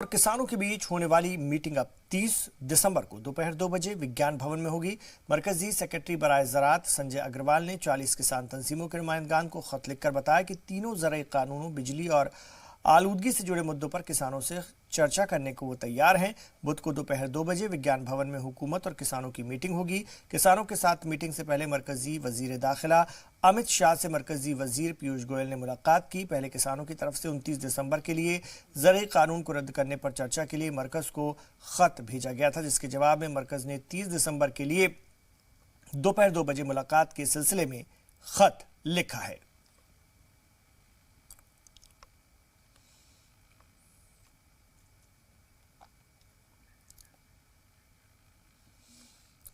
और किसानों के बीच होने वाली मीटिंग अब 30 दिसंबर को दोपहर 2 बजे विज्ञान भवन में होगी। मरकजी सेक्रेटरी बराए ज़राअत संजय अग्रवाल ने 40 किसान तंजीमों के नुमाइंदगान को खत लिखकर बताया कि तीनों ज़राई कानूनों, बिजली और आलूदगी से जुड़े मुद्दों पर किसानों से चर्चा करने को वो तैयार हैं। बुध को दोपहर 2 बजे विज्ञान भवन में हुकूमत और किसानों की मीटिंग होगी। किसानों के साथ मीटिंग से पहले मरकजी वजीर दाखिला अमित शाह से मरकजी वजीर पीयूष गोयल ने मुलाकात की। पहले किसानों की तरफ से 29 दिसंबर के लिए ज़राई कानून को रद्द करने पर चर्चा के लिए मरकज को खत भेजा गया था, जिसके जवाब में मरकज ने 30 दिसंबर के लिए दोपहर 2 बजे मुलाकात के सिलसिले में खत लिखा है।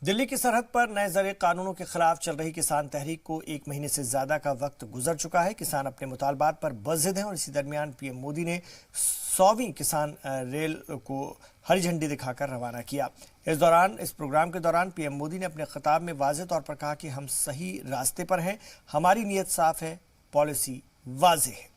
दिल्ली की सरहद पर नए ज़राई कानूनों के खिलाफ चल रही किसान तहरीक को 1 महीने से ज्यादा का वक्त गुजर चुका है। किसान अपने मुतालबात पर बज़िद हैं और इसी दरमियान पीएम मोदी ने 100वीं किसान रेल को हरी झंडी दिखाकर रवाना किया। इस प्रोग्राम के दौरान पीएम मोदी ने अपने खिताब में वाज़ेह तौर पर कहा कि हम सही रास्ते पर हैं, हमारी नीयत साफ है, पॉलिसी वाज़ेह है।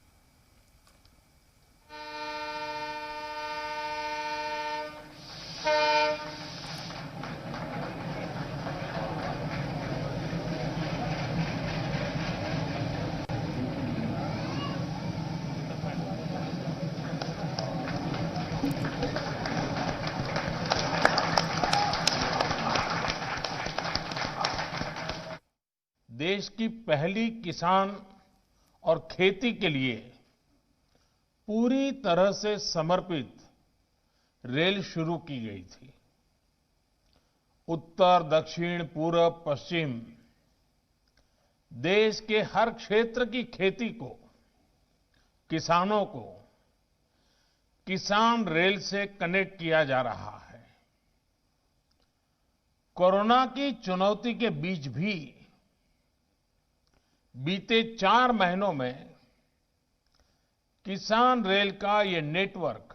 देश की पहली किसान और खेती के लिए पूरी तरह से समर्पित रेल शुरू की गई थी। उत्तर, दक्षिण, पूरब, पश्चिम देश के हर क्षेत्र की खेती को, किसानों को किसान रेल से कनेक्ट किया जा रहा है। कोरोना की चुनौती के बीच भी बीते 4 महीनों में किसान रेल का ये नेटवर्क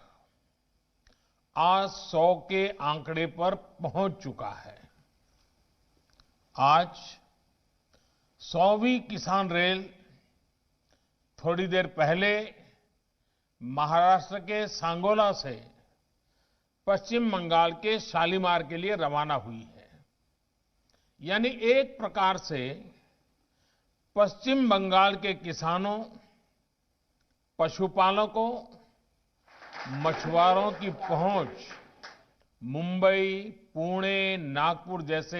आज 100 के आंकड़े पर पहुंच चुका है। आज 100वीं किसान रेल थोड़ी देर पहले महाराष्ट्र के सांगोला से पश्चिम बंगाल के शालीमार के लिए रवाना हुई है। यानी एक प्रकार से पश्चिम बंगाल के किसानों, पशुपालकों, मछुआरों की पहुंच मुंबई, पुणे, नागपुर जैसे